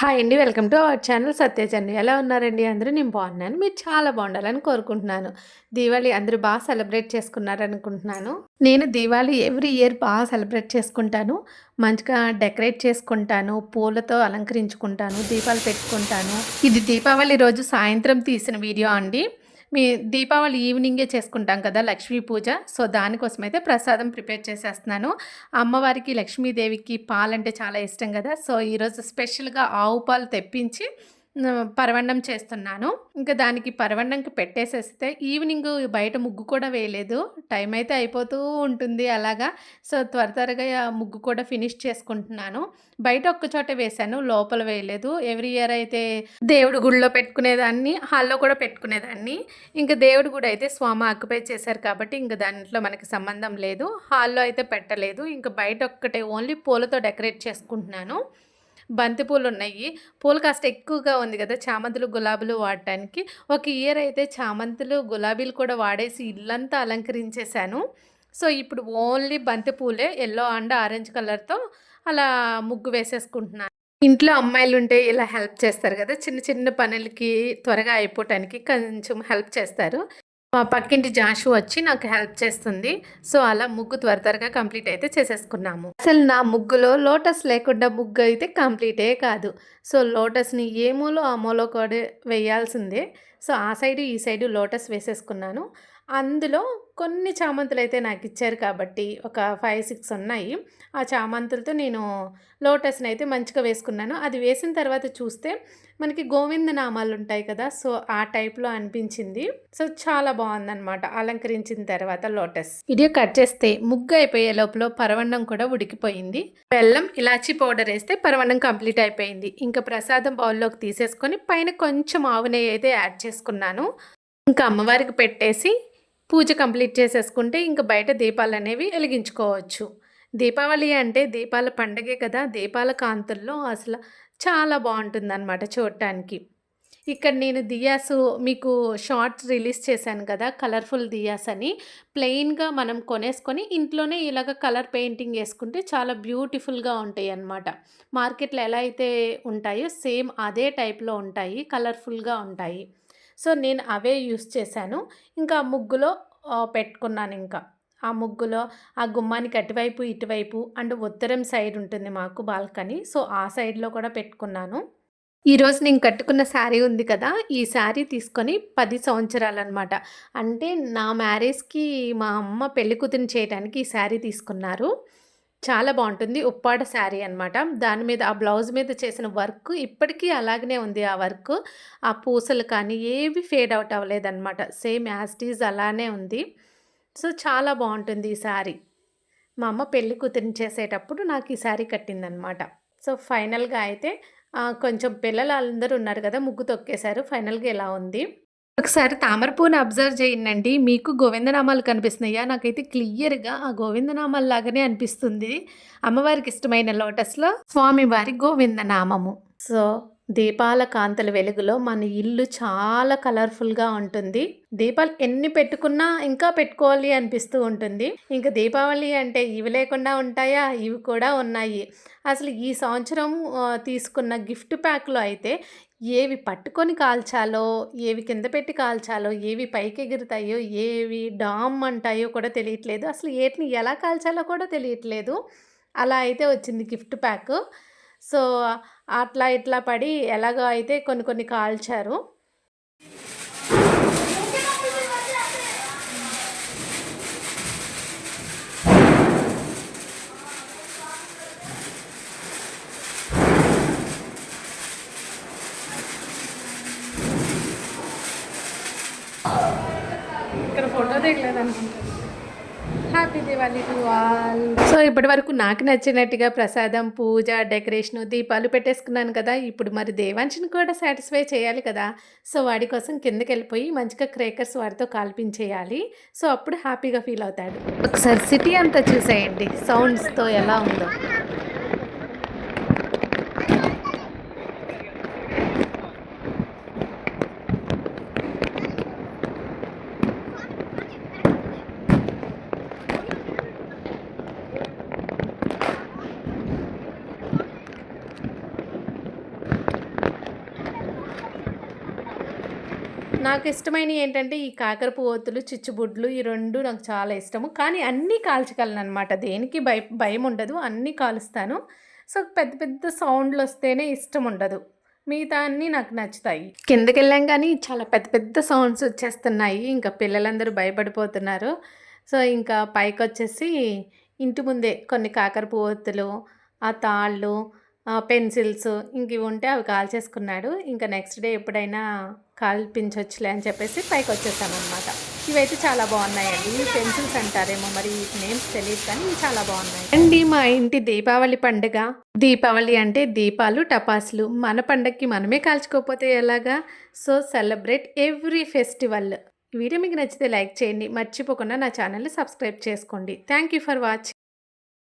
Hi అండి. Welcome to our channel Satyachandi. ఎలా ఉన్నారండి అందరూ? నేను బాగున్నాను. మీరు చాలా బాగుండాలని కోరుకుంటున్నాను. దీవాళి అందరూ బాగా సెలబ్రేట్ చేసుకున్నారనుకుంటున్నాను. నేను దీవాళి ఎవ్రీ ఇయర్ బాగా సెలబ్రేట్ చేసుకుంటాను. మంచిగా డెకరేట్ చేసుకుంటాను. పూలతో అలంకరించుకుంటాను. దీపాలు పెట్టుకుంటాను. ఇది దీపావళి రోజు సాయంత్రం తీసిన వీడియో అండి. దీపావళి ఈవినింగే చేసుకుంటాం కదా లక్ష్మీ పూజ. సో, దానికోసమైతే ప్రసాదం ప్రిపేర్ చేసేస్తున్నాను. అమ్మవారికి లక్ష్మీదేవికి పాలంటే చాలా ఇష్టం కదా! సో, ఈరోజు స్పెషల్‌గా ఆవు పాలు తెప్పించి పరవన్నం చేస్తున్నాను. ఇంకా దానికి పరవన్నంకి పెట్టేసేస్తే ఈవినింగ్ బయట ముగ్గు కూడా వేయలేదు. టైం అయితే అయిపోతూ ఉంటుంది అలాగా. సో, త్వరగా ముగ్గు కూడా ఫినిష్ చేసుకుంటున్నాను. బయట ఒక్క చోటే వేశాను. లోపల వేయలేదు. ఎవ్రీ ఇయర్ అయితే దేవుడి గుడిలో పెట్టుకునేదాన్ని. హాల్‌లో కూడా పెట్టుకునేదాన్ని. ఇంకా దేవుడి గుడి అయితే స్వామి ఆక్యుపై చేశారు కాబట్టి ఇంక దాంట్లో మనకి సంబంధం లేదు. హాల్‌లో అయితే పెట్టలేదు. ఇంక బయట ఒక్కటే ఓన్లీ పూలతో డెకరేట్ చేసుకుంటున్నాను. బంతి పూలున్నాయి. పూలు కాస్త ఎక్కువగా ఉంది గదా! చామంతులు, గులాబీలు వాడటానికి. ఒక ఇయర్ అయితే చామంతులు, గులాబీలు కూడా వాడేసి ఇల్లంతా అలంకరించేశాను. సో, ఇప్పుడు ఓన్లీ బంతి పూలే యెల్లో అండ్ ఆరెంజ్ కలర్‌తో అలా ముగ్గు వేసేసుకుంటున్నాను. ఇంట్లో అమ్మాయిలుంటే ఇలా హెల్ప్ చేస్తారు గదా! చిన్న చిన్న పనులకి త్వరగా అయిపోవటానికి కొంచెం హెల్ప్ చేస్తారు. మా పక్కింటి జాషు వచ్చి నాకు హెల్ప్ చేస్తుంది. సో, అలా ముగ్గు త్వరగా కంప్లీట్ అయితే చేసేసుకున్నాము. అసలు నా ముగ్గులో లోటస్ లేకుండా ముగ్గు అయితే కంప్లీటే కాదు. సో, లోటస్‌ని ఏ మూలో ఆ మూలో కూడా వేయాల్సిందే. సో, ఆ సైడు ఈ సైడు లోటస్ వేసేసుకున్నాను. అందులో కొన్ని చామంతులైతే నాకిచ్చారు కాబట్టి ఒక 5, 6 ఉన్నాయి. ఆ చామంతులతో నేను లోటస్‌నైతే మంచిగా వేసుకున్నాను. అది వేసిన తర్వాత చూస్తే మనకి గోవింద నామాలుంటాయి కదా! సో, ఆ టైప్‌లో అనిపించింది. సో, చాలా బావుందనమాట అలంకరించిన తర్వాత లోటస్. వీడియో కట్ చేస్తే ముగ్గు అయిపోయే లోపల పరవన్నం కూడా ఉడికిపోయింది. బెల్లం, ఇలాచీ పౌడర్ ఏస్తే పరవన్నం కంప్లీట్ అయిపోయింది. ఇంకా ప్రసాదం బౌల్‌లోకి తీసేసుకొని పైన కొంచెం ఆవు నెయ్యి అయితే యాడ్ చేసుకున్నాను. ఇంకా అమ్మవారికి పెట్టేసి పూజ కంప్లీట్ చేసేసుకుంటే ఇంక బయట దీపాలనేవి వెలిగించుకోవచ్చు. దీపావళి అంటే దీపాల పండగే కదా! దీపాల కాంతుల్లో అసలు చాలా బావుంటుందనమాట చూడటానికి. ఇక్కడ నేను దియాసు మీకు షార్ట్స్ రిలీజ్ చేశాను కదా! కలర్‌ఫుల్ దియాస్ అని. ప్లెయిన్‌గా మనం కొనేసుకొని ఇంట్లోనే ఇలాగ కలర్ పెయింటింగ్ ఏసుకుంటే చాలా బ్యూటిఫుల్‌గా ఉంటాయన్నమాట. మార్కెట్‌లో ఎలా అయితే ఉంటాయో సేమ్ అదే టైప్‌లో ఉంటాయి. కలర్‌ఫుల్‌గా ఉంటాయి. సో, నేను అవే యూజ్ చేశాను. ఇంకా ముగ్గులో పెట్టుకున్నానింక. ఆ ముగ్గులో ఆ గుమ్మానికి అటువైపు, ఇటువైపు అండ్ ఉత్తరం సైడ్ ఉంటుంది మాకు బాల్కనీ. సో, ఆ సైడ్‌లో కూడా పెట్టుకున్నాను. ఈరోజు నేను కట్టుకున్న శారీ ఉంది కదా! ఈ శారీ తీసుకొని 10 సంవత్సరాలనమాట. అంటే నా మ్యారేజ్‌కి మా అమ్మ పెళ్లి కూతురిని చేయటానికి ఈ శారీ తీసుకున్నారు. చాలా బావుంటుంది. ఉప్పాడ శారీ అనమాట. దాని మీద ఆ బ్లౌజ్ మీద చేసిన వర్క్ ఇప్పటికీ అలాగనే ఉంది ఆ వర్క్. ఆ పూసలు కానీ ఏవి ఫేడ్ అవుట్ అవ్వలేదనమాట. సేమ్ యాజ్ ఇట్ ఈజ్ అలానే ఉంది. సో, చాలా బావుంటుంది ఈ శారీ. మా అమ్మ పెళ్లి కూతురిని చేసేటప్పుడు నాకు ఈ శారీ కట్టిందనమాట. సో, ఫైనల్‌గా అయితే కొంచెం పిల్లలందరూ ఉన్నారు కదా! ముగ్గు తొక్కేశారు. ఫైనల్‌గా ఇలా ఉంది. ఒకసారి తామర పువ్వుని అబ్జర్వ్ చేయండండి. మీకు గోవిందనామాలు కనిపిస్తున్నాయా? నాకైతే క్లియర్‌గా ఆ గోవిందనామాలు లాగానే అనిపిస్తుంది. అమ్మవారికి ఇష్టమైన లోటస్‌లో స్వామివారి గోవిందనామము. సో, దీపాల కాంతుల వెలుగులో మన ఇల్లు చాలా కలర్‌ఫుల్‌గా ఉంటుంది. దీపాలు ఎన్ని పెట్టుకున్నా ఇంకా పెట్టుకోవాలి అనిపిస్తూ ఉంటుంది. ఇంక దీపావళి అంటే ఇవి లేకుండా ఉంటాయా? ఇవి కూడా ఉన్నాయి. అసలు ఈ సంవత్సరం తీసుకున్న గిఫ్ట్ ప్యాక్‌లో అయితే ఏవి పట్టుకొని కాల్చాలో, ఏవి కింద పెట్టి కాల్చాలో, ఏవి పైకెగురుతాయో, ఏవి డామ్ అంటాయో కూడా తెలియట్లేదు. అసలు ఏటిని ఎలా కాల్చాలో కూడా తెలియట్లేదు. అలా అయితే వచ్చింది గిఫ్ట్ ప్యాకు. సో, అట్లా ఇట్లా పడి ఎలాగో అయితే కొన్ని కొన్ని కాల్చారు. ఇక్కడ ఫోటో దిగలేదనుకుంటా. Happy Diwali to all. So, ఇప్పటివరకు నాకు నచ్చినట్టుగా ప్రసాదం, పూజ, డెకరేషను, దీపాలు పెట్టేసుకున్నాను కదా! ఇప్పుడు మరి దేవాంశిని కూడా సాటిస్ఫై చేయాలి కదా! సో, వాడి కోసం కిందకెళ్ళిపోయి మంచిగా క్రేకర్స్ వాడితో కాల్పించేయాలి. సో, అప్పుడు హ్యాపీగా ఫీల్ అవుతాడు. ఒకసారి సిటీ అంతా చూసేయండి సౌండ్స్‌తో ఎలా ఉందో. నాకిష్టమైనయి ఏంటంటే, ఈ కాకరపువ్వొత్తులు, చిచ్చుబుడ్లు ఈ 2 నాకు చాలా ఇష్టము. కానీ అన్నీ కాల్చగలననమాట. దేనికి భయముండదు. అన్నీ కాలుస్తాను. సో, పెద్ద పెద్ద సౌండ్‌లొస్తేనే ఇష్టముండదు. మిగతా అన్నీ నాకు నచ్చుతాయి. కిందకెళ్ళంగానే చాలా పెద్ద పెద్ద సౌండ్స్ వచ్చేస్తున్నాయి. ఇంకా పిల్లలందరూ భయపడిపోతున్నారు. సో, ఇంకా పైకొచ్చేసి ఇంటి ముందే కొన్ని కాకరపువ్వొత్తులు, ఆ తాళ్ళు, పెన్సిల్స్ ఇంకివి ఉంటే అవి కాల్చేసుకున్నాడు. ఇంకా నెక్స్ట్ డే ఎప్పుడైనా కాల్పించొచ్చులే అని చెప్పేసి పైకొచ్చేసామనమాట. ఇవైతే చాలా బాగున్నాయండి. ఇవి పెన్సిల్స్ అంటారేమో మరి వీటి నేమ్స్ తెలీదు కానీ ఇవి చాలా బాగున్నాయి. అండి మా ఇంటి దీపావళి పండుగ. దీపావళి అంటే దీపాలు, టపాసులు. మన పండగకి మనమే కాల్చుకోకపోతే ఎలాగా? So, celebrate every festival. ఈ వీడియో మీకు నచ్చితే లైక్ చేయండి. మర్చిపోకుండా నా ఛానల్‌ని సబ్స్క్రైబ్ చేసుకోండి. Thank you for watching.